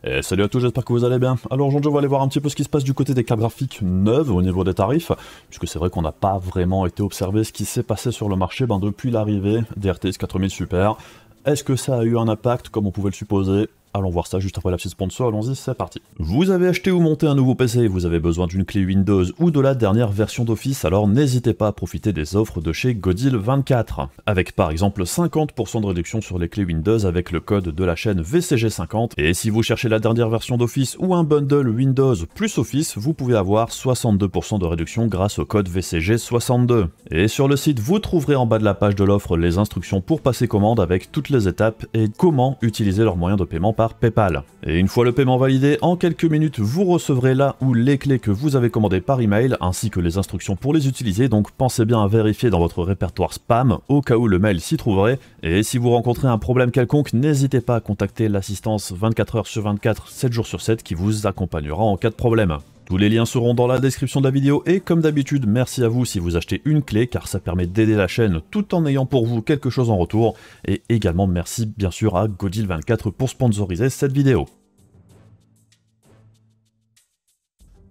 Et salut à tous, j'espère que vous allez bien. Alors aujourd'hui on va aller voir un petit peu ce qui se passe du côté des cartes graphiques neuves au niveau des tarifs, puisque c'est vrai qu'on n'a pas vraiment été observé ce qui s'est passé sur le marché depuis l'arrivée des RTX 4000 Super. Est-ce que ça a eu un impact comme on pouvait le supposer? Allons voir ça juste après la petite sponsor, allons-y, c'est parti. Vous avez acheté ou monté un nouveau PC, vous avez besoin d'une clé Windows ou de la dernière version d'Office, alors n'hésitez pas à profiter des offres de chez Godil24. Avec par exemple 50% de réduction sur les clés Windows avec le code de la chaîne VCG50, et si vous cherchez la dernière version d'Office ou un bundle Windows plus Office, vous pouvez avoir 62% de réduction grâce au code VCG62. Et sur le site, vous trouverez en bas de la page de l'offre les instructions pour passer commande avec toutes les étapes et comment utiliser leur moyen de paiement par PayPal. Et une fois le paiement validé, en quelques minutes, vous recevrez là où les clés que vous avez commandées par email, ainsi que les instructions pour les utiliser, donc pensez bien à vérifier dans votre répertoire spam, au cas où le mail s'y trouverait, et si vous rencontrez un problème quelconque, n'hésitez pas à contacter l'assistance 24h sur 24, 7 jours sur 7, qui vous accompagnera en cas de problème. Tous les liens seront dans la description de la vidéo et comme d'habitude, merci à vous si vous achetez une clé car ça permet d'aider la chaîne tout en ayant pour vous quelque chose en retour. Et également merci bien sûr à Godil24 pour sponsoriser cette vidéo.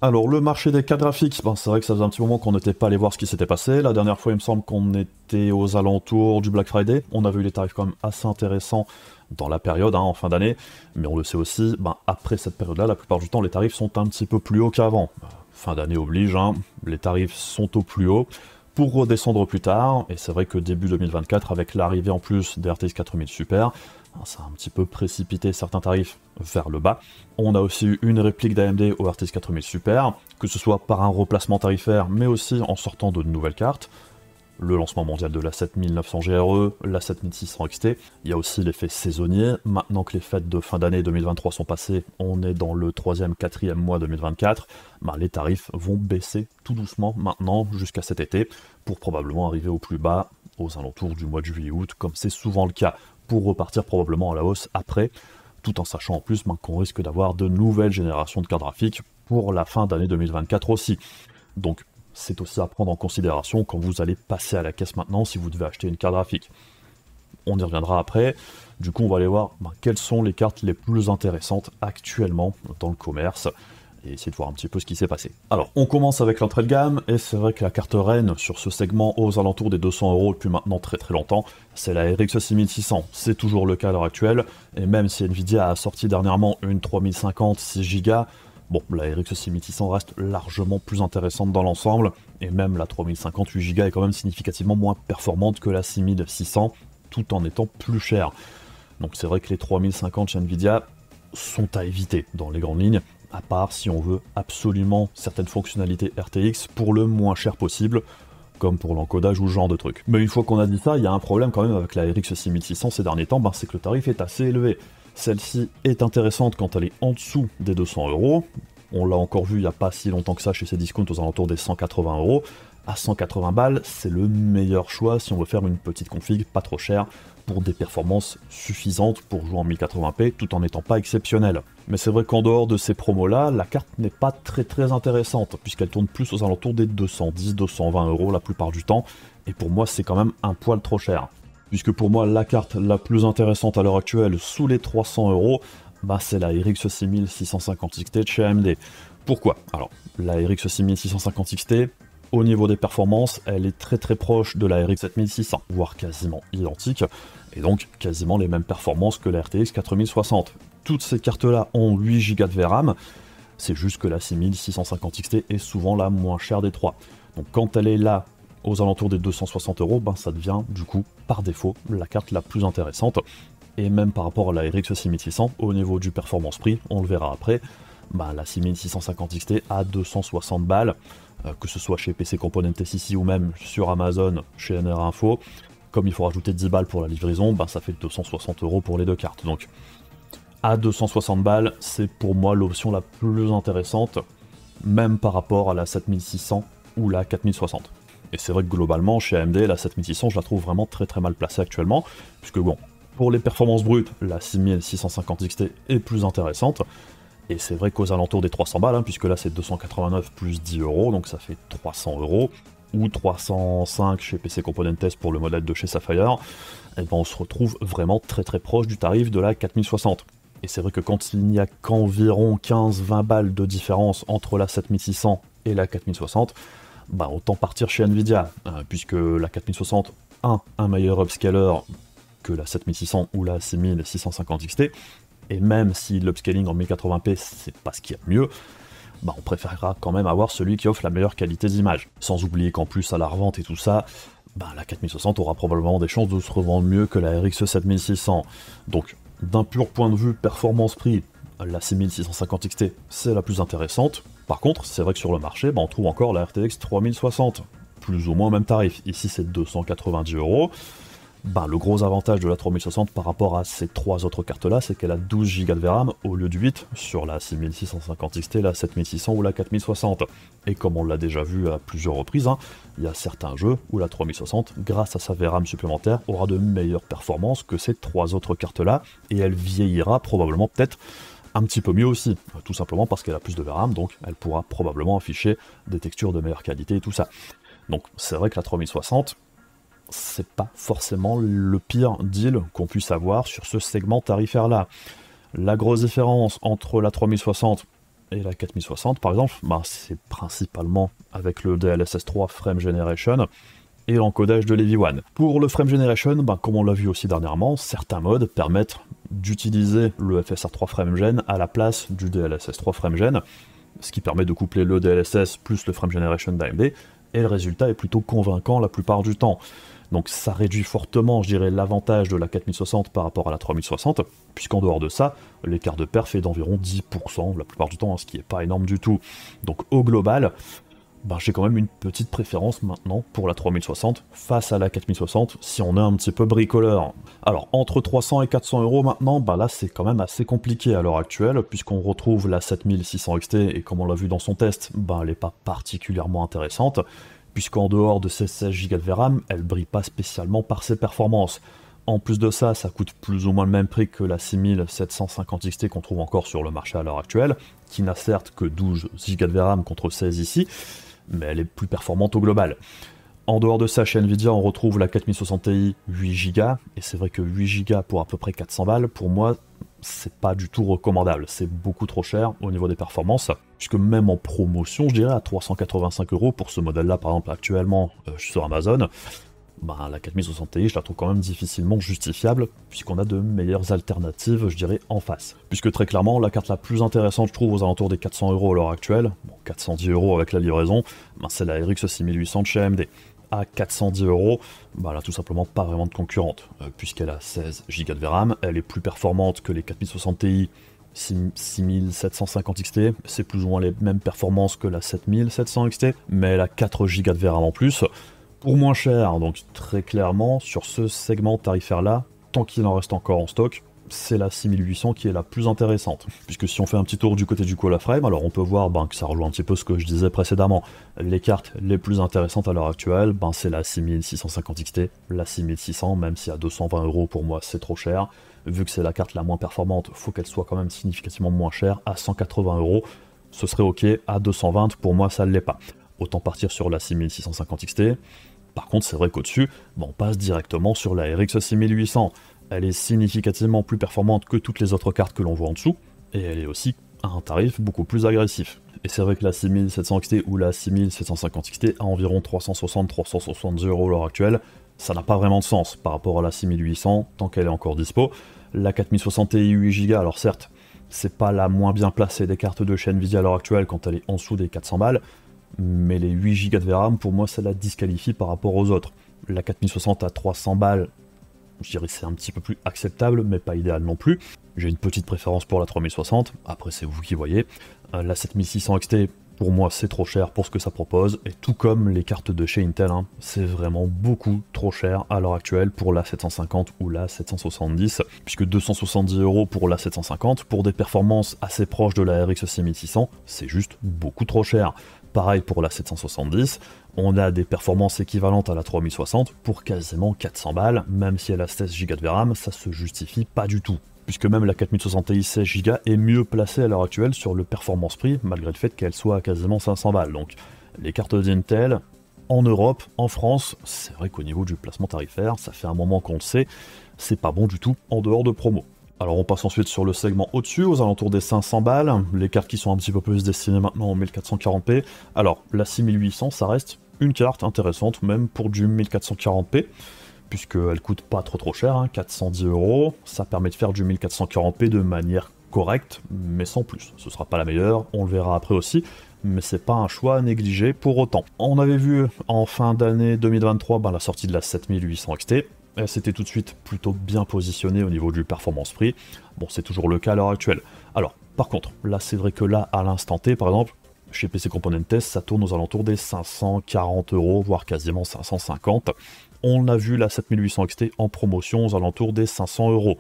Alors le marché des cartes graphiques, c'est vrai que ça faisait un petit moment qu'on n'était pas allé voir ce qui s'était passé. La dernière fois il me semble qu'on était aux alentours du Black Friday. On avait eu des tarifs quand même assez intéressants dans la période, en fin d'année. Mais on le sait aussi, après cette période-là, la plupart du temps les tarifs sont un petit peu plus hauts qu'avant. Fin d'année oblige, les tarifs sont au plus haut pour redescendre plus tard. Et c'est vrai que début 2024, avec l'arrivée en plus des RTX 4000 Super, ça a un petit peu précipité certains tarifs vers le bas. On a aussi eu une réplique d'AMD au RTX 4000 Super, que ce soit par un replacement tarifaire, mais aussi en sortant de nouvelles cartes. Le lancement mondial de la 7900 GRE, la 7600 XT. Il y a aussi l'effet saisonnier. Maintenant que les fêtes de fin d'année 2023 sont passées, on est dans le 3e, 4e mois 2024. Les tarifs vont baisser tout doucement maintenant jusqu'à cet été, pour probablement arriver au plus bas aux alentours du mois de juillet-août, comme c'est souvent le cas, pour repartir probablement à la hausse après, tout en sachant en plus qu'on risque d'avoir de nouvelles générations de cartes graphiques pour la fin d'année 2024 aussi. Donc c'est aussi à prendre en considération quand vous allez passer à la caisse maintenant si vous devez acheter une carte graphique. On y reviendra après. Du coup on va aller voir quelles sont les cartes les plus intéressantes actuellement dans le commerce et essayer de voir un petit peu ce qui s'est passé. Alors, on commence avec l'entrée de gamme, et c'est vrai que la carte reine sur ce segment aux alentours des 200 € depuis maintenant très longtemps, c'est la RX 6600. C'est toujours le cas à l'heure actuelle, et même si Nvidia a sorti dernièrement une 3050 6 Go, la RX 6600 reste largement plus intéressante dans l'ensemble, et même la 3050 8 Go est quand même significativement moins performante que la 6600, tout en étant plus chère. Donc c'est vrai que les 3050 chez Nvidia sont à éviter dans les grandes lignes, à part si on veut absolument certaines fonctionnalités RTX pour le moins cher possible, comme pour l'encodage ou ce genre de truc. Mais une fois qu'on a dit ça, il y a un problème quand même avec la RX 6600 ces derniers temps, c'est que le tarif est assez élevé. Celle-ci est intéressante quand elle est en dessous des 200 €. On l'a encore vu il n'y a pas si longtemps que ça chez ces discounts aux alentours des 180 €. À 180 balles, c'est le meilleur choix si on veut faire une petite config pas trop chère pour des performances suffisantes pour jouer en 1080p tout en n'étant pas exceptionnel. Mais c'est vrai qu'en dehors de ces promos-là, la carte n'est pas très intéressante puisqu'elle tourne plus aux alentours des 210-220 € la plupart du temps, et pour moi c'est quand même un poil trop cher. Puisque pour moi la carte la plus intéressante à l'heure actuelle sous les 300 €, c'est la RX 6650 XT de chez AMD. Pourquoi? Alors, la RX 6650 XT, au niveau des performances, elle est très proche de la RX 7600, voire quasiment identique, et donc quasiment les mêmes performances que la RTX 4060. Toutes ces cartes-là ont 8 Go de VRAM, c'est juste que la 6650 XT est souvent la moins chère des trois. Donc quand elle est là, aux alentours des 260 €, ça devient du coup, par défaut, la carte la plus intéressante. Et même par rapport à la RX 6600, au niveau du performance prix, on le verra après, la 6650 XT à 260 balles, que ce soit chez PC Componentes ici ou même sur Amazon, chez NR Info. Comme il faut rajouter 10 balles pour la livraison, ça fait 260 € pour les deux cartes. Donc à 260 balles, c'est pour moi l'option la plus intéressante, même par rapport à la 7600 ou la 4060. Et c'est vrai que globalement, chez AMD, la 7600, je la trouve vraiment très mal placée actuellement, puisque pour les performances brutes, la 6650 XT est plus intéressante, et c'est vrai qu'aux alentours des 300 balles, puisque là c'est 289 plus 10 €, donc ça fait 300 €, ou 305 chez PC Componentes pour le modèle de chez Sapphire, et on se retrouve vraiment très proche du tarif de la 4060. Et c'est vrai que quand il n'y a qu'environ 15-20 balles de différence entre la 7600 et la 4060, bah autant partir chez Nvidia, puisque la 4060 a un meilleur upscaler que la 7600 ou la 6650 XT, et même si l'upscaling en 1080p c'est pas ce qu'il y a de mieux, bah on préférera quand même avoir celui qui offre la meilleure qualité d'image. Sans oublier qu'en plus à la revente et tout ça, bah la 4060 aura probablement des chances de se revendre mieux que la RX 7600. Donc d'un pur point de vue performance-prix, la 6650 XT c'est la plus intéressante. Par contre, c'est vrai que sur le marché, bah on trouve encore la RTX 3060, plus ou moins au même tarif. Ici c'est 290 €. Ben, le gros avantage de la 3060 par rapport à ces trois autres cartes là, c'est qu'elle a 12 Go de RAM au lieu de 8 sur la 6650 XT, la 7600 ou la 4060. Et comme on l'a déjà vu à plusieurs reprises, il y a certains jeux où la 3060, grâce à sa VRAM supplémentaire, aura de meilleures performances que ces trois autres cartes là, et elle vieillira probablement peut-être un petit peu mieux aussi, tout simplement parce qu'elle a plus de VRAM, donc elle pourra probablement afficher des textures de meilleure qualité et tout ça. Donc c'est vrai que la 3060, c'est pas forcément le pire deal qu'on puisse avoir sur ce segment tarifaire là. La grosse différence entre la 3060 et la 4060 par exemple, bah, c'est principalement avec le DLSS 3 Frame Generation et l'encodage de l'EV1. Pour le Frame Generation, bah, comme on l'a vu aussi dernièrement, certains modes permettent d'utiliser le FSR 3 Frame Gen à la place du DLSS 3 Frame Gen, ce qui permet de coupler le DLSS plus le Frame Generation d'AMD, et le résultat est plutôt convaincant la plupart du temps. Donc ça réduit fortement, je dirais, l'avantage de la 4060 par rapport à la 3060, puisqu'en dehors de ça, l'écart de perf est d'environ 10% la plupart du temps, ce qui n'est pas énorme du tout. Donc au global, ben, j'ai quand même une petite préférence maintenant pour la 3060 face à la 4060 si on est un petit peu bricoleur. Alors entre 300 et 400 € maintenant, ben là c'est quand même assez compliqué à l'heure actuelle, puisqu'on retrouve la 7600 XT et comme on l'a vu dans son test, ben elle n'est pas particulièrement intéressante, puisqu'en dehors de ses 16 Go de VRAM, elle brille pas spécialement par ses performances. En plus de ça, ça coûte plus ou moins le même prix que la 6750 XT qu'on trouve encore sur le marché à l'heure actuelle, qui n'a certes que 12 Go de VRAM contre 16 ici, mais elle est plus performante au global. En dehors de ça, chez Nvidia, on retrouve la 4060 Ti 8 Go, et c'est vrai que 8 Go pour à peu près 400 balles, pour moi, c'est pas du tout recommandable, c'est beaucoup trop cher au niveau des performances, puisque même en promotion, je dirais à 385 € pour ce modèle-là, par exemple actuellement sur Amazon, bah, la 4060 Ti, je la trouve quand même difficilement justifiable, puisqu'on a de meilleures alternatives, je dirais, en face. Puisque très clairement, la carte la plus intéressante, je trouve, aux alentours des 400 € à l'heure actuelle, bon, 410 € avec la livraison, bah, c'est la RX 6800 de chez AMD. À 410 €, bah là tout simplement pas vraiment de concurrente, puisqu'elle a 16 Go de VRAM, elle est plus performante que les 4060 Ti 6750 XT, c'est plus ou moins les mêmes performances que la 7700 XT, mais elle a 4 Go de VRAM en plus, pour moins cher, donc très clairement, sur ce segment tarifaire là, tant qu'il en reste encore en stock, c'est la 6800 qui est la plus intéressante. Puisque si on fait un petit tour du côté du Call of Frame, alors on peut voir que ça rejoint un petit peu ce que je disais précédemment. Les cartes les plus intéressantes à l'heure actuelle, c'est la 6650 XT, la 6600, même si à 220 € pour moi c'est trop cher. Vu que c'est la carte la moins performante, faut qu'elle soit quand même significativement moins chère, à 180 €, ce serait ok, à 220 pour moi ça ne l'est pas. Autant partir sur la 6650 XT. Par contre, c'est vrai qu'au-dessus, on passe directement sur la RX 6800. Elle est significativement plus performante que toutes les autres cartes que l'on voit en dessous, et elle est aussi à un tarif beaucoup plus agressif. Et c'est vrai que la 6700 XT ou la 6750 XT à environ 360-370 € à l'heure actuelle, ça n'a pas vraiment de sens par rapport à la 6800 tant qu'elle est encore dispo. La 4060 Ti 8 Go, alors certes, c'est pas la moins bien placée des cartes de chez Nvidia à l'heure actuelle quand elle est en dessous des 400 balles, mais les 8 Go de VRAM, pour moi, ça la disqualifie par rapport aux autres. La 4060 à 300 balles, je dirais que c'est un petit peu plus acceptable, mais pas idéal non plus. J'ai une petite préférence pour la 3060, après c'est vous qui voyez. La 7600 XT, pour moi, c'est trop cher pour ce que ça propose, et tout comme les cartes de chez Intel, c'est vraiment beaucoup trop cher à l'heure actuelle pour la 750 ou la 770, puisque 270 € pour la 750, pour des performances assez proches de la RX 6600, c'est juste beaucoup trop cher. Pareil pour la 770, on a des performances équivalentes à la 3060 pour quasiment 400 balles, même si elle a 16 Go de VRAM, ça se justifie pas du tout. Puisque même la 4060 Ti 16 Go est mieux placée à l'heure actuelle sur le performance-prix, malgré le fait qu'elle soit à quasiment 500 balles. Donc les cartes d'Intel, en Europe, en France, c'est vrai qu'au niveau du placement tarifaire, ça fait un moment qu'on le sait, c'est pas bon du tout en dehors de promo. Alors on passe ensuite sur le segment au-dessus, aux alentours des 500 balles, les cartes qui sont un petit peu plus destinées maintenant au 1440p. Alors la 6800, ça reste une carte intéressante, même pour du 1440p, puisqu'elle coûte pas trop cher, hein, 410 €, ça permet de faire du 1440p de manière correcte, mais sans plus. Ce sera pas la meilleure, on le verra après aussi, mais c'est pas un choix à négliger pour autant. On avait vu en fin d'année 2023 la sortie de la 7800 XT, elle s'était tout de suite plutôt bien positionnée au niveau du performance prix. Bon, c'est toujours le cas à l'heure actuelle. Alors, par contre, là, c'est vrai que là, à l'instant T, par exemple, chez PC Component Test, ça tourne aux alentours des 540 €, voire quasiment 550. On a vu la 7800 XT en promotion aux alentours des 500 €.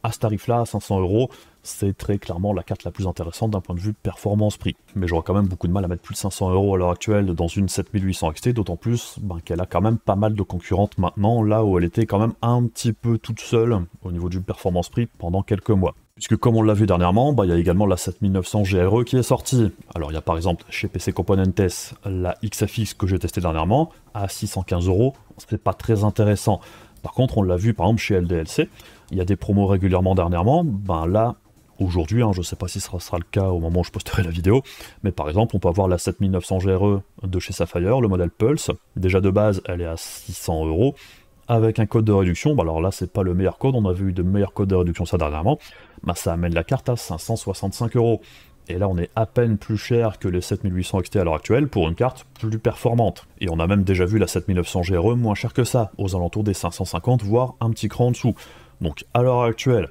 À ce tarif-là, à 500 €, c'est très clairement la carte la plus intéressante d'un point de vue performance-prix. Mais j'aurais quand même beaucoup de mal à mettre plus de 500 € à l'heure actuelle dans une 7800 XT, d'autant plus qu'elle a quand même pas mal de concurrentes maintenant, là où elle était quand même un petit peu toute seule au niveau du performance-prix pendant quelques mois. Puisque comme on l'a vu dernièrement, il y a également la 7900 GRE qui est sortie. Alors il y a par exemple chez PC Component Test la XFX que j'ai testé dernièrement, à 615 €, c'est pas très intéressant. Par contre, on l'a vu par exemple chez LDLC, il y a des promos régulièrement dernièrement, là, aujourd'hui, je ne sais pas si ce sera le cas au moment où je posterai la vidéo, mais par exemple, on peut avoir la 7900 GRE de chez Sapphire, le modèle Pulse, déjà de base, elle est à 600 €, avec un code de réduction, alors là, c'est pas le meilleur code, on avait eu de meilleurs codes de réduction ça dernièrement, ça amène la carte à 565 €. Et là, on est à peine plus cher que les 7800 XT à l'heure actuelle pour une carte plus performante. Et on a même déjà vu la 7900 GRE moins cher que ça, aux alentours des 550, voire un petit cran en dessous. Donc à l'heure actuelle,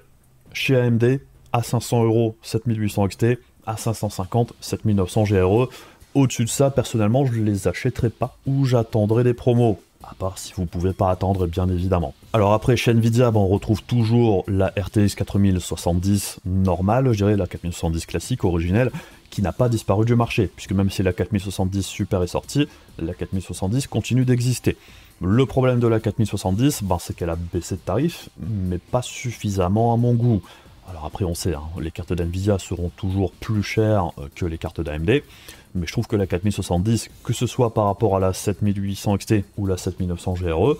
chez AMD, à 500 € 7800 XT, à 550 7900 GRE. Au-dessus de ça, personnellement, je les achèterai pas ou j'attendrai des promos. À part si vous pouvez pas attendre, bien évidemment. Alors après, chez Nvidia, on retrouve toujours la RTX 4070 normale, je dirais la 4070 classique, originelle, qui n'a pas disparu du marché, puisque même si la 4070 Super est sortie, la 4070 continue d'exister. Le problème de la 4070, c'est qu'elle a baissé de tarif, mais pas suffisamment à mon goût. Alors après, on sait, les cartes d'Nvidia seront toujours plus chères que les cartes d'AMD, mais je trouve que la 4070, que ce soit par rapport à la 7800 XT ou la 7900 GRE,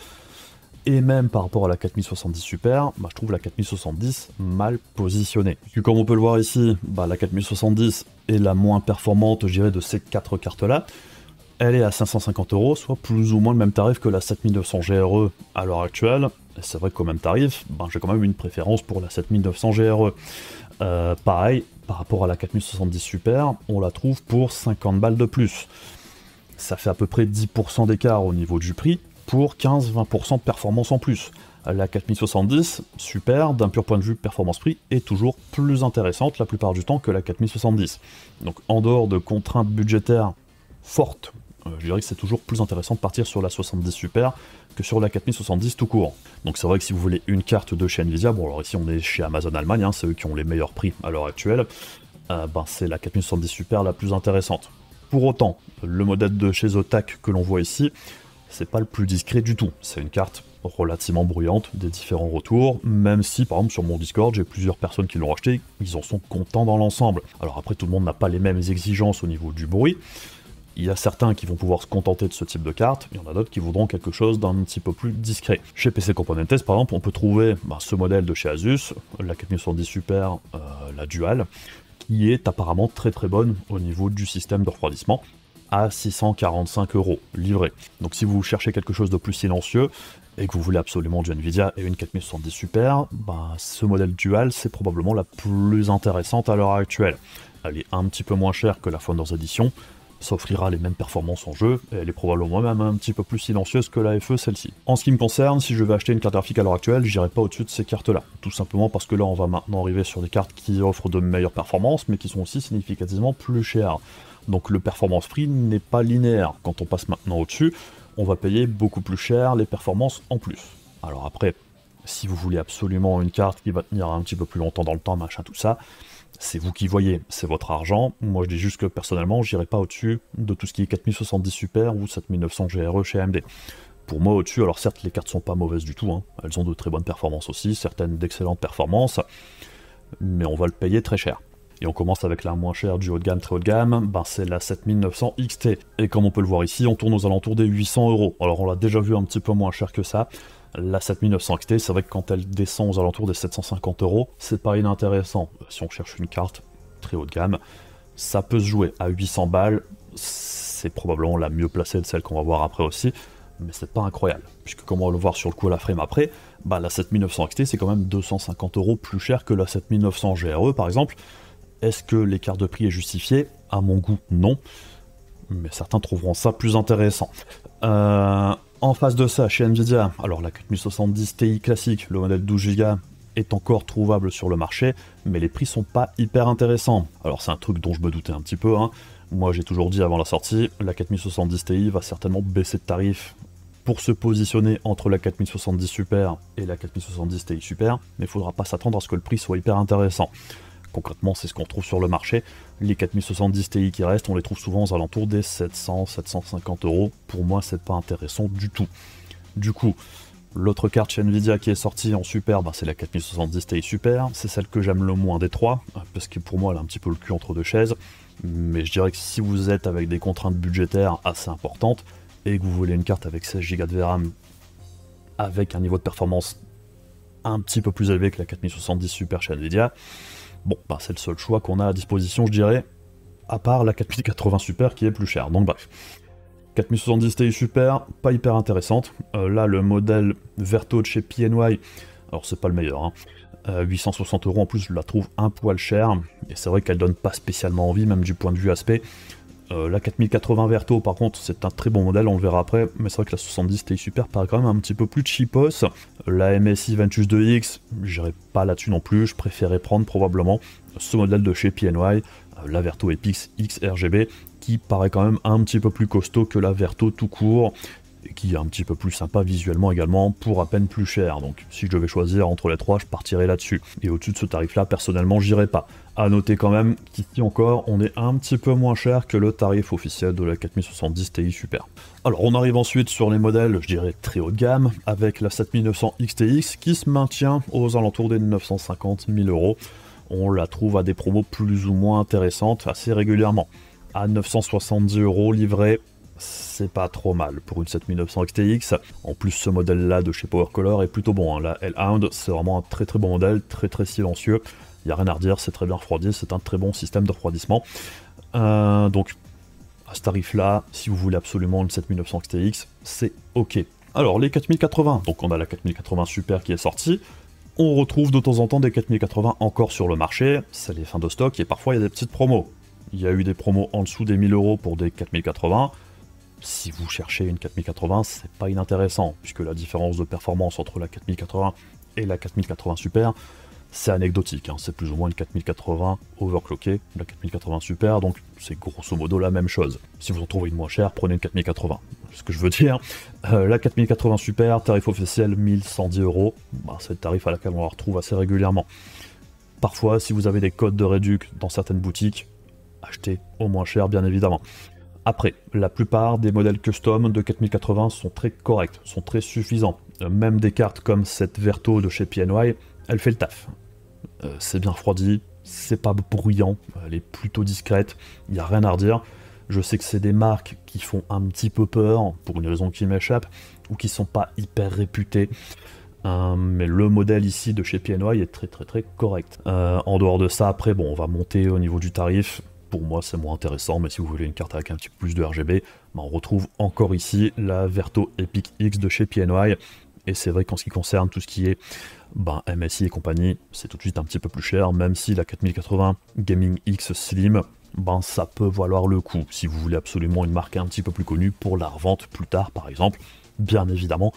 et même par rapport à la 4070 Super, je trouve la 4070 mal positionnée. Puis comme on peut le voir ici, la 4070 est la moins performante, je dirais, de ces quatre cartes-là. Elle est à 550 €, soit plus ou moins le même tarif que la 7900 GRE à l'heure actuelle. Et c'est vrai qu'au même tarif, j'ai quand même une préférence pour la 7900 GRE. Pareil, par rapport à la 4070 Super, on la trouve pour 50 balles de plus. Ça fait à peu près 10% d'écart au niveau du prix, pour 15-20% de performance en plus. La 4070 Super, d'un pur point de vue performance-prix, est toujours plus intéressante la plupart du temps que la 4070. Donc en dehors de contraintes budgétaires fortes, je dirais que c'est toujours plus intéressant de partir sur la 70 Super que sur la 4070 tout court. Donc c'est vrai que si vous voulez une carte de chez Nvidia, alors ici on est chez Amazon Allemagne, c'est eux qui ont les meilleurs prix à l'heure actuelle, c'est la 4070 Super la plus intéressante. Pour autant, le modèle de chez Zotac que l'on voit ici, c'est pas le plus discret du tout. C'est une carte relativement bruyante, des différents retours, même si par exemple sur mon Discord j'ai plusieurs personnes qui l'ont acheté, ils en sont contents dans l'ensemble. Alors après tout le monde n'a pas les mêmes exigences au niveau du bruit, il y a certains qui vont pouvoir se contenter de ce type de carte, il y en a d'autres qui voudront quelque chose d'un petit peu plus discret. Chez PC Component Test par exemple, on peut trouver ce modèle de chez Asus, la 4070 Super, la Dual, qui est apparemment très bonne au niveau du système de refroidissement, à 645 € livré. Donc si vous cherchez quelque chose de plus silencieux, et que vous voulez absolument du Nvidia et une 4070 Super, ce modèle Dual, c'est probablement la plus intéressante à l'heure actuelle. Elle est un petit peu moins chère que la Founders Edition, ça offrira les mêmes performances en jeu, et elle est probablement même un petit peu plus silencieuse que la FE celle-ci. En ce qui me concerne, si je vais acheter une carte graphique à l'heure actuelle, j'irai pas au-dessus de ces cartes-là. Tout simplement parce que là, on va maintenant arriver sur des cartes qui offrent de meilleures performances, mais qui sont aussi significativement plus chères. Donc le performance prix n'est pas linéaire. Quand on passe maintenant au-dessus, on va payer beaucoup plus cher les performances en plus. Alors après, si vous voulez absolument une carte qui va tenir un petit peu plus longtemps dans le temps, machin, tout ça, c'est vous qui voyez, c'est votre argent. Moi je dis juste que personnellement, j'irai pas au-dessus de tout ce qui est 4070 Super ou 7900 GRE chez AMD. Pour moi au-dessus, alors certes les cartes sont pas mauvaises du tout, elles ont de très bonnes performances aussi, certaines d'excellentes performances, mais on va le payer très cher. Et on commence avec la moins chère du haut de gamme, très haut de gamme, c'est la 7900 XT. Et comme on peut le voir ici, on tourne aux alentours des 800 €. Alors on l'a déjà vu un petit peu moins cher que ça, La 7900 XT, c'est vrai que quand elle descend aux alentours des 750 €, c'est pas inintéressant. Si on cherche une carte très haut de gamme, ça peut se jouer à 800 balles, c'est probablement la mieux placée de celle qu'on va voir après aussi, mais c'est pas incroyable, puisque comme on va le voir sur le coup à la frame après, bah la 7900 XT c'est quand même 250 € plus cher que la 7900 GRE par exemple. Est-ce que l'écart de prix est justifié? À mon goût, non, mais certains trouveront ça plus intéressant. En face de ça, chez Nvidia, alors la 4070 Ti classique, le modèle 12 Go, est encore trouvable sur le marché, mais les prix sont pas hyper intéressants. Alors c'est un truc dont je me doutais un petit peu, hein. Moi j'ai toujours dit avant la sortie, la 4070 Ti va certainement baisser de tarif pour se positionner entre la 4070 Super et la 4070 Ti Super, mais il faudra pas s'attendre à ce que le prix soit hyper intéressant. Concrètement, c'est ce qu'on trouve sur le marché. Les 4070 Ti qui restent, on les trouve souvent aux alentours des 700-750 €. Pour moi, c'est pas intéressant du tout. Du coup, l'autre carte chez Nvidia qui est sortie en super, c'est la 4070 Ti Super. C'est celle que j'aime le moins des trois, parce que pour moi, elle a un petit peu le cul entre deux chaises. Mais je dirais que si vous êtes avec des contraintes budgétaires assez importantes, et que vous voulez une carte avec 16 Go de VRAM, avec un niveau de performance un petit peu plus élevé que la 4070 Super chez Nvidia, bon, c'est le seul choix qu'on a à disposition, je dirais, à part la 4080 Super qui est plus chère. Donc bref, 4070 Ti Super, pas hyper intéressante. Là, le modèle Verto de chez PNY, alors c'est pas le meilleur, hein. 860 € en plus, je la trouve un poil chère, et c'est vrai qu'elle donne pas spécialement envie, même du point de vue aspect. La 4080 Verto, par contre, c'est un très bon modèle, on le verra après, mais c'est vrai que la 70 Ti Super paraît quand même un petit peu plus cheapos. La MSI Ventus 2X, j'irai pas là-dessus non plus, je préférais prendre probablement ce modèle de chez PNY, la Verto Epix X RGB, qui paraît quand même un petit peu plus costaud que la Verto tout court, et qui est un petit peu plus sympa visuellement également, pour à peine plus cher. Donc si je devais choisir entre les trois, je partirais là-dessus. Et au-dessus de ce tarif-là, personnellement, j'irais pas. A noter quand même qu'ici encore, on est un petit peu moins cher que le tarif officiel de la 4070 Ti Super. Alors on arrive ensuite sur les modèles, je dirais très haut de gamme, avec la 7900 XTX qui se maintient aux alentours des 950 000 €. On la trouve à des promos plus ou moins intéressantes assez régulièrement. À 970 € livré, c'est pas trop mal pour une 7900 XTX. En plus, ce modèle-là de chez PowerColor est plutôt bon, hein. La Hellhound, c'est vraiment un très très bon modèle, très très silencieux. Il n'y a rien à redire, c'est très bien refroidi, c'est un très bon système de refroidissement. Donc, à ce tarif-là, si vous voulez absolument une 7900 XTX, c'est ok. Alors, les 4080, donc on a la 4080 Super qui est sortie. On retrouve de temps en temps des 4080 encore sur le marché, c'est les fins de stock, et parfois il y a des petites promos. Il y a eu des promos en dessous des 1000 € pour des 4080. Si vous cherchez une 4080, c'est pas inintéressant, puisque la différence de performance entre la 4080 et la 4080 Super, c'est anecdotique, hein. C'est plus ou moins une 4080 overclockée, la 4080 Super, donc c'est grosso modo la même chose. Si vous en trouvez une moins chère, prenez une 4080. Ce que je veux dire, la 4080 Super, tarif officiel 1110 €, c'est le tarif à laquelle on la retrouve assez régulièrement. Parfois, si vous avez des codes de réduc dans certaines boutiques, achetez au moins cher, bien évidemment. Après, la plupart des modèles custom de 4080 sont très corrects, sont très suffisants. Même des cartes comme cette Verto de chez PNY, elle fait le taf. C'est bien refroidi, c'est pas bruyant, elle est plutôt discrète, il n'y a rien à redire. Je sais que c'est des marques qui font un petit peu peur, pour une raison qui m'échappe, ou qui sont pas hyper réputées. Mais le modèle ici de chez PNY est très très très correct. En dehors de ça, après, bon, on va monter au niveau du tarif. Pour moi, c'est moins intéressant, mais si vous voulez une carte avec un petit peu plus de RGB, on retrouve encore ici la Verto Epix X de chez PNY. Et c'est vrai qu'en ce qui concerne tout ce qui est MSI et compagnie, c'est tout de suite un petit peu plus cher, même si la 4080 Gaming X Slim, ça peut valoir le coup, si vous voulez absolument une marque un petit peu plus connue pour la revente plus tard, par exemple. Bien évidemment,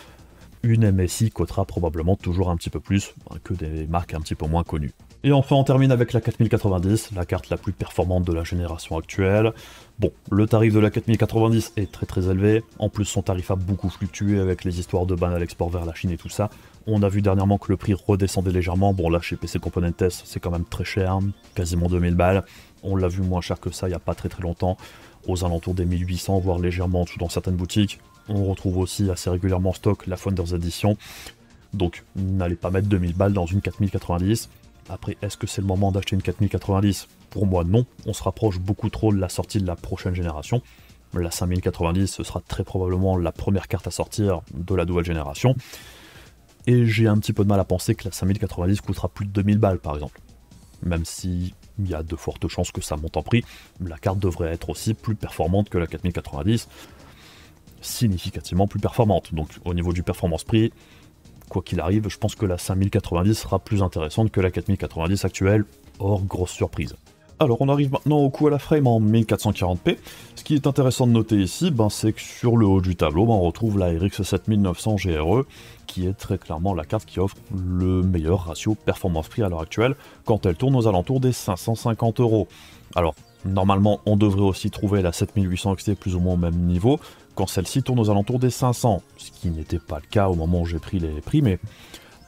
une MSI coûtera probablement toujours un petit peu plus que des marques un petit peu moins connues. Et enfin, on termine avec la 4090, la carte la plus performante de la génération actuelle. Bon, le tarif de la 4090 est très très élevé, en plus son tarif a beaucoup fluctué avec les histoires de ban à l'export vers la Chine et tout ça. On a vu dernièrement que le prix redescendait légèrement, bon là chez PC Componentes c'est quand même très cher, quasiment 2000 balles. On l'a vu moins cher que ça il n'y a pas très très longtemps, aux alentours des 1800, voire légèrement en dessous dans certaines boutiques. On retrouve aussi assez régulièrement en stock la Founders Edition, donc n'allez pas mettre 2000 balles dans une 4090. Après, est-ce que c'est le moment d'acheter une 4090? Pour moi, non. On se rapproche beaucoup trop de la sortie de la prochaine génération. La 5090, ce sera très probablement la première carte à sortir de la nouvelle génération. Et j'ai un petit peu de mal à penser que la 5090 coûtera plus de 2000 balles par exemple. Même si il y a de fortes chances que ça monte en prix, la carte devrait être aussi plus performante que la 4090, significativement plus performante. Donc au niveau du performance-prix, quoi qu'il arrive, je pense que la 5090 sera plus intéressante que la 4090 actuelle, hors grosse surprise. Alors on arrive maintenant au coup à la frame en 1440p. Ce qui est intéressant de noter ici, c'est que sur le haut du tableau, on retrouve la RX 7900 GRE, qui est très clairement la carte qui offre le meilleur ratio performance-prix à l'heure actuelle, quand elle tourne aux alentours des 550 €. Alors, normalement, on devrait aussi trouver la 7800 XT plus ou moins au même niveau, quand celle-ci tourne aux alentours des 500, ce qui n'était pas le cas au moment où j'ai pris les prix, mais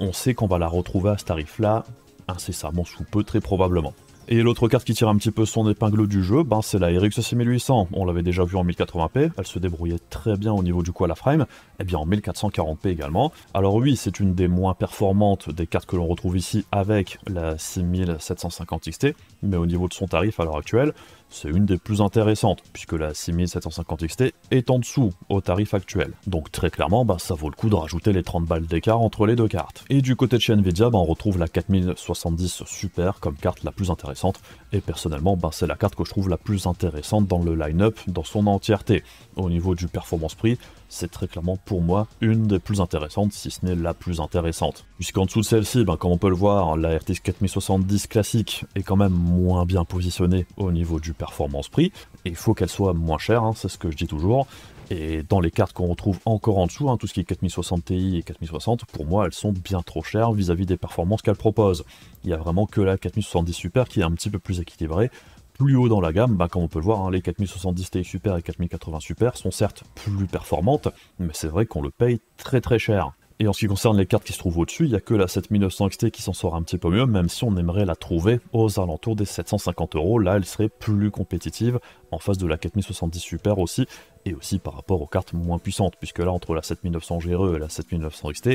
on sait qu'on va la retrouver à ce tarif-là incessamment sous peu, très probablement. Et l'autre carte qui tire un petit peu son épingle du jeu, c'est la RX 6800. On l'avait déjà vu en 1080p, elle se débrouillait très bien au niveau du coup à la frame, et bien en 1440p également. Alors oui, c'est une des moins performantes des cartes que l'on retrouve ici avec la 6750 XT, mais au niveau de son tarif à l'heure actuelle, c'est une des plus intéressantes, puisque la 6750 XT est en dessous au tarif actuel. Donc très clairement, ça vaut le coup de rajouter les 30 balles d'écart entre les deux cartes. Et du côté de chez Nvidia, on retrouve la 4070 Super comme carte la plus intéressante, et personnellement, c'est la carte que je trouve la plus intéressante dans le line-up dans son entièreté. Au niveau du performance-prix, c'est très clairement pour moi une des plus intéressantes, si ce n'est la plus intéressante. Puisqu'en dessous de celle-ci, comme on peut le voir, la RTX 4070 classique est quand même moins bien positionnée au niveau du performance-prix, et il faut qu'elle soit moins chère, c'est ce que je dis toujours. Et dans les cartes qu'on retrouve encore en dessous, tout ce qui est 4060 Ti et 4060, pour moi elles sont bien trop chères vis-à-vis des performances qu'elles proposent. Il n'y a vraiment que la 4070 Super qui est un petit peu plus équilibrée. Plus haut dans la gamme, comme on peut le voir, les 4070 Ti Super et 4080 Super sont certes plus performantes, mais c'est vrai qu'on le paye très très cher. Et en ce qui concerne les cartes qui se trouvent au-dessus, il n'y a que la 7900 XT qui s'en sort un petit peu mieux, même si on aimerait la trouver aux alentours des 750 €. Là, elle serait plus compétitive en face de la 4070 Super aussi, et aussi par rapport aux cartes moins puissantes, puisque là, entre la 7900 GRE et la 7900 XT,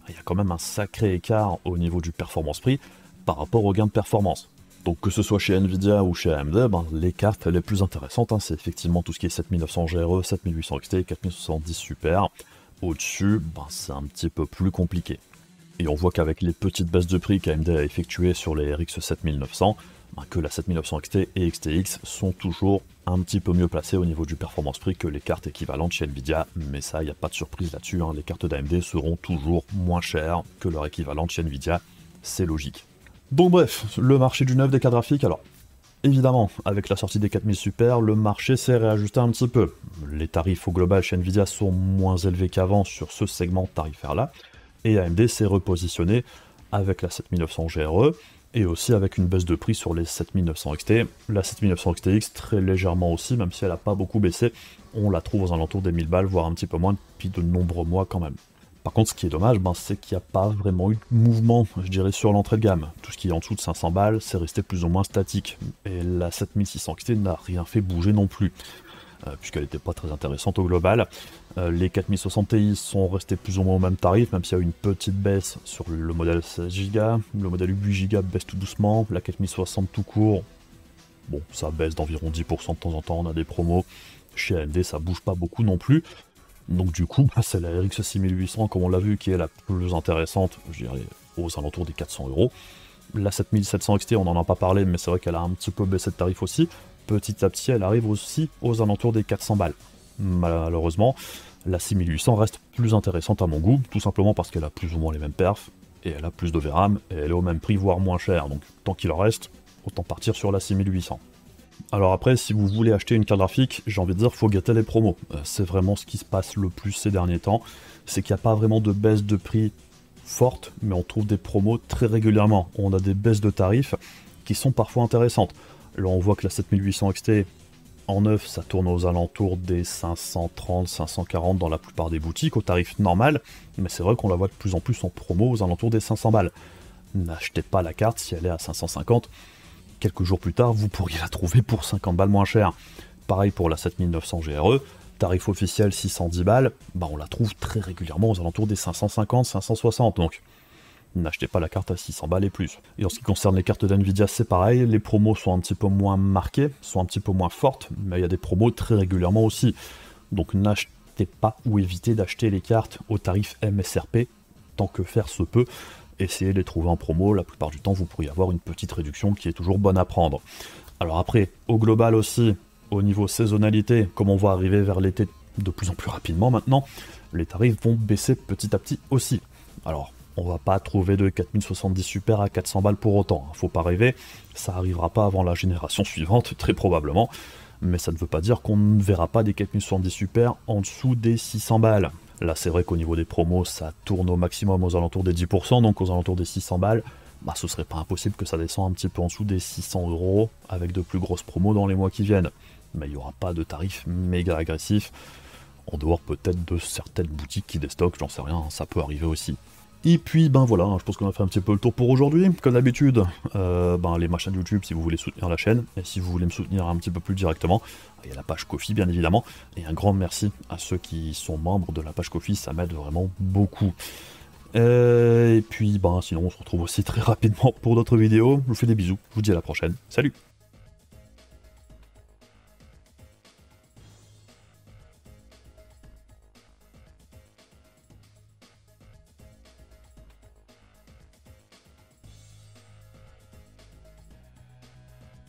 il y a quand même un sacré écart au niveau du performance-prix par rapport au gain de performance. Donc que ce soit chez Nvidia ou chez AMD, les cartes les plus intéressantes, c'est effectivement tout ce qui est 7900 GRE, 7800 XT, 4070 Super. Au-dessus, c'est un petit peu plus compliqué. Et on voit qu'avec les petites baisses de prix qu'AMD a effectuées sur les RX 7900, que la 7900 XT et XTX sont toujours un petit peu mieux placées au niveau du performance-prix que les cartes équivalentes chez Nvidia, mais ça, il n'y a pas de surprise là-dessus, les cartes d'AMD seront toujours moins chères que leur équivalente chez Nvidia, c'est logique. Donc bref, le marché du neuf des cartes graphiques, alors évidemment, avec la sortie des 4000 Super, le marché s'est réajusté un petit peu. Les tarifs au global chez Nvidia sont moins élevés qu'avant sur ce segment tarifaire-là, et AMD s'est repositionné avec la 7900 GRE, et aussi avec une baisse de prix sur les 7900 XT. La 7900 XTX très légèrement aussi, même si elle n'a pas beaucoup baissé, on la trouve aux alentours des 1000 balles, voire un petit peu moins depuis de nombreux mois quand même. Par contre, ce qui est dommage, c'est qu'il n'y a pas vraiment eu de mouvement, je dirais, sur l'entrée de gamme. Tout ce qui est en dessous de 500 balles, c'est resté plus ou moins statique. Et la 7600 XT n'a rien fait bouger non plus, puisqu'elle n'était pas très intéressante au global. Les 4060 Ti sont restés plus ou moins au même tarif, même s'il y a eu une petite baisse sur le modèle 16 Go. Le modèle 8 Go baisse tout doucement. La 4060 tout court, bon, ça baisse d'environ 10% de temps en temps, on a des promos. Chez AMD, ça bouge pas beaucoup non plus. Donc du coup, c'est la RX 6800, comme on l'a vu, qui est la plus intéressante, je dirais, aux alentours des 400 €. La 7700 XT, on n'en a pas parlé, mais c'est vrai qu'elle a un petit peu baissé de tarif aussi. Petit à petit, elle arrive aussi aux alentours des 400 balles. Malheureusement, la 6800 reste plus intéressante à mon goût, tout simplement parce qu'elle a plus ou moins les mêmes perfs, et elle a plus de VRAM, et elle est au même prix, voire moins cher. Donc tant qu'il en reste, autant partir sur la 6800. Alors après, si vous voulez acheter une carte graphique, j'ai envie de dire, faut gâter les promos. C'est vraiment ce qui se passe le plus ces derniers temps, c'est qu'il n'y a pas vraiment de baisse de prix forte, mais on trouve des promos très régulièrement. On a des baisses de tarifs qui sont parfois intéressantes. Là, on voit que la 7800 XT en neuf, ça tourne aux alentours des 530, 540 dans la plupart des boutiques, au tarif normal, mais c'est vrai qu'on la voit de plus en plus en promo aux alentours des 500 balles. N'achetez pas la carte si elle est à 550. Quelques jours plus tard, vous pourriez la trouver pour 50 balles moins cher. Pareil pour la 7900 GRE, tarif officiel 610 balles, on la trouve très régulièrement aux alentours des 550, 560, donc n'achetez pas la carte à 600 balles et plus. Et en ce qui concerne les cartes d'NVIDIA, c'est pareil, les promos sont un petit peu moins marquées, sont un petit peu moins fortes, mais il y a des promos très régulièrement aussi. Donc n'achetez pas ou évitez d'acheter les cartes au tarif MSRP autant que faire se peut, essayez de les trouver en promo, la plupart du temps vous pourriez avoir une petite réduction qui est toujours bonne à prendre. Alors après, au global aussi, au niveau saisonnalité, comme on va arriver vers l'été de plus en plus rapidement maintenant, les tarifs vont baisser petit à petit aussi. Alors, on va pas trouver de 4070 Super à 400 balles pour autant, hein. Faut pas rêver, ça arrivera pas avant la génération suivante, très probablement, mais ça ne veut pas dire qu'on ne verra pas des 4070 Super en dessous des 600 balles. Là, c'est vrai qu'au niveau des promos, ça tourne au maximum aux alentours des 10%, donc aux alentours des 600 balles, bah ce serait pas impossible que ça descende un petit peu en dessous des 600 € avec de plus grosses promos dans les mois qui viennent. Mais il n'y aura pas de tarifs méga agressifs, en dehors peut-être de certaines boutiques qui déstockent, j'en sais rien, ça peut arriver aussi. Et puis ben voilà, je pense qu'on a fait un petit peu le tour pour aujourd'hui. Comme d'habitude, les ma chaîne YouTube si vous voulez soutenir la chaîne, et si vous voulez me soutenir un petit peu plus directement, il y a la page Ko-fi bien évidemment, et un grand merci à ceux qui sont membres de la page Ko-fi, ça m'aide vraiment beaucoup. Et puis sinon on se retrouve aussi très rapidement pour d'autres vidéos, je vous fais des bisous, je vous dis à la prochaine, salut!